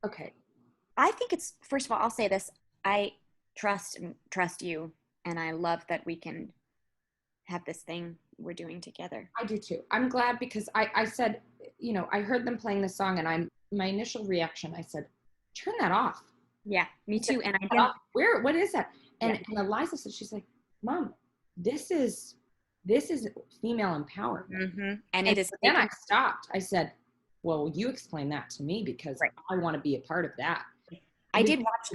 Okay. I think it's, first of all, I'll say this. I trust you. And I love that we can have this thing we're doing together. I do too. I'm glad because I said, I heard them playing this song and my initial reaction, I said, turn that off. Yeah, me too. And I didn't. What is that? And, yeah. and Eliza said, she's like, Mom, this is female empowerment. Mm-hmm. And it is. Then I stopped. I said, well, you explain that to me because right. I want to be a part of that. I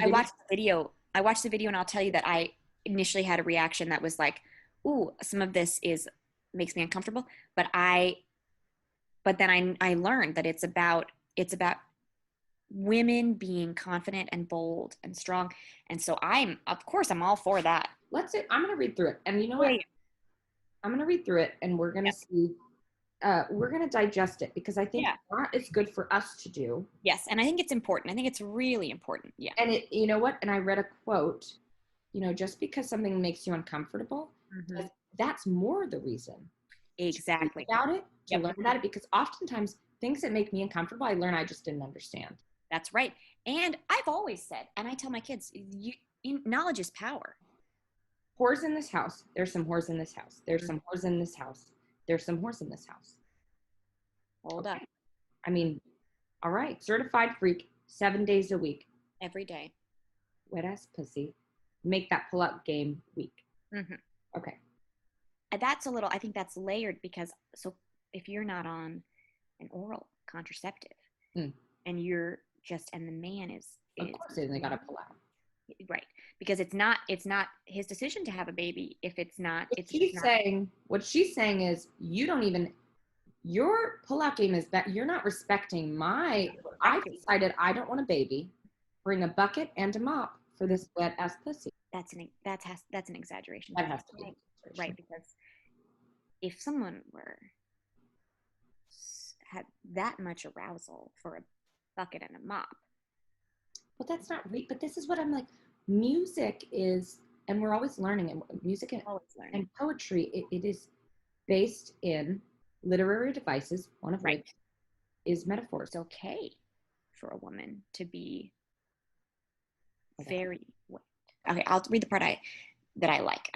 watched the video. I watched the video and I'll tell you that I initially had a reaction that was like, ooh, some of this makes me uncomfortable. But then I learned that it's about women being confident and bold and strong. And so I'm all for that. I'm going to read through it. And you know what? I'm going to read through it and we're going to see, we're going to digest it because I think that is good for us to do. Yes. And I think it's important. I think it's really important. Yeah. And you know what? And I read a quote, just because something makes you uncomfortable, that's more the reason. Exactly. About it, to learn about it, because oftentimes things that make me uncomfortable, I learn I just didn't understand. That's right. And I've always said, and I tell my kids, knowledge is power. Whores in this house. There's some whores in this house. There's some whores in this house. There's some whores in this house. Hold up. I mean, all right. Certified freak, 7 days a week. Every day. Wet ass pussy. Make that pull-up game weak. Mm-hmm. Okay. I think that's layered because, so if you're not on an oral contraceptive and you're and the man is of course they got to pull out. Right. Because it's not his decision to have a baby if it's not. What she's saying is your pull-out game is that you're not respecting I decided I don't want a baby. Bring a bucket and a mop for this wet ass pussy. That's an exaggeration. That has to be right, because if someone had that much arousal for a bucket and a mop. But that's not right. But this is what I'm like. Music is, and we're always learning, and music and poetry, it is based in literary devices, one of which is metaphors. It's okay for a woman to be very wet. Okay, I'll read the part that I like.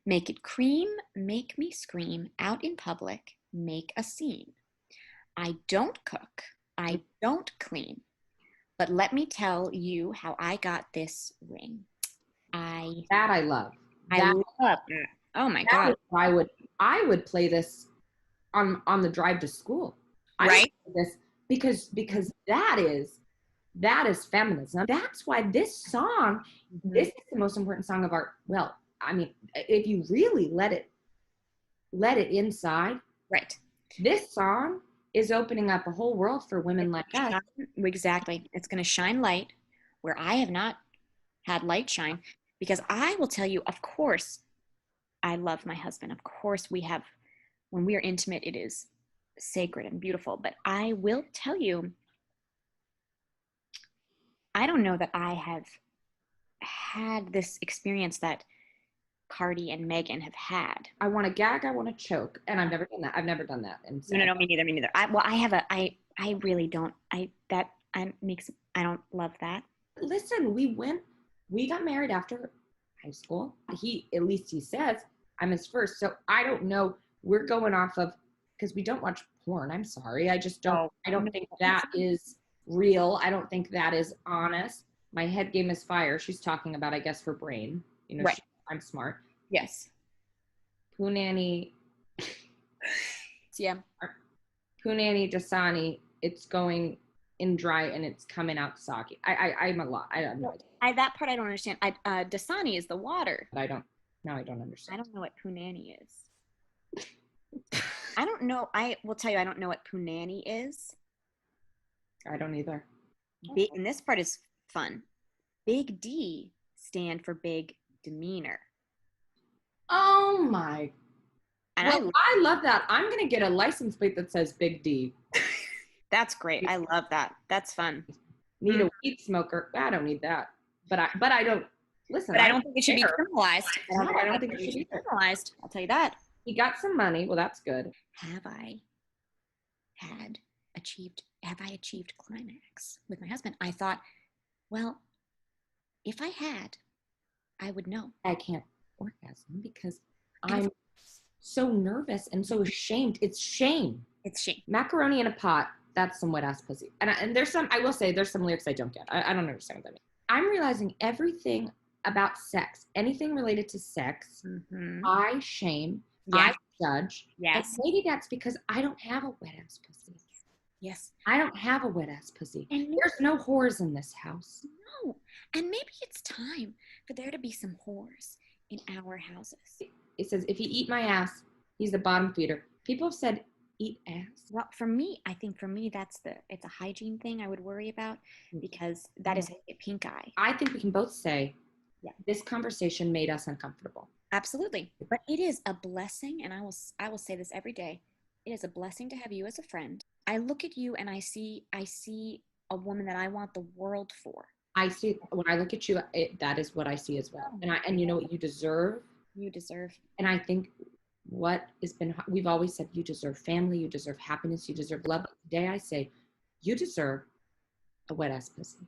Make it cream, make me scream, out in public, make a scene. I don't cook, I don't clean, but let me tell you how I got this ring. I love. I love that. Oh my God. I would play this on the drive to school. Right. This because that is feminism. That's why this song, this is the most important song of our, well, I mean, if you really let it inside. Right. This song is opening up a whole world for women like us. Exactly. It's going to shine light where I have not had light shine, because I will tell you, of course, I love my husband. Of course, when we are intimate, it is sacred and beautiful. But I will tell you, I don't know that I have had this experience that Cardi and Megan have had. I want to gag, I want to choke, and I've never done that. And no, me neither. I really don't. I don't love that. Listen, we got married after high school. At least he says I'm his first. So I don't know. We're going off of, because we don't watch porn. I'm sorry. I just don't. I don't think that is real. I don't think that is honest. My head game is fire. She's talking about, I guess, her brain. Right. I'm smart. Yes. Punani. Yeah. Punani Dasani. It's going in dry and it's coming out soggy. I'm a lot. I don't know. That part I don't understand. Dasani is the water. But I don't understand. I don't know what punani is. I don't know. I will tell you, I don't know what punani is. I don't either. And this part is fun. Big D stand for big demeanor. Oh my. And I love that. I'm going to get a license plate that says Big D. That's great. I love that. That's fun. Need a weed smoker. I don't need that. But I don't listen. But I don't think it should be criminalized. I don't think it should be criminalized. I'll tell you that. He got some money. Well, that's good. Have I had achieved have I achieved climax with my husband? I thought, well, if I had, I would know. I can't orgasm because And I'm so nervous and so ashamed. It's shame. it's shame. Macaroni in a pot, that's some wet ass pussy. And there's some, I will say, there's some lyrics I don't get. I don't understand what that means. I'm realizing everything about sex, anything related to sex, I shame, I judge. Yes. And maybe that's because I don't have a wet ass pussy. Yes. I don't have a wet ass pussy. And there's no whores in this house. No. And maybe it's time for there to be some whores in our houses. It says, if you eat my ass, he's a bottom feeder. People have said, eat ass. Well, for me, I think it's a hygiene thing I would worry about, because that is a pink eye. I think we can both say, this conversation made us uncomfortable. Absolutely. But it is a blessing, and I will say this every day. It is a blessing to have you as a friend. I look at you and I see a woman that I want the world for. I see, when I look at you, that is what I see as well. And you know what you deserve? You deserve. And I think we've always said, you deserve family, you deserve happiness, you deserve love. Today I say, you deserve a wet ass pussy.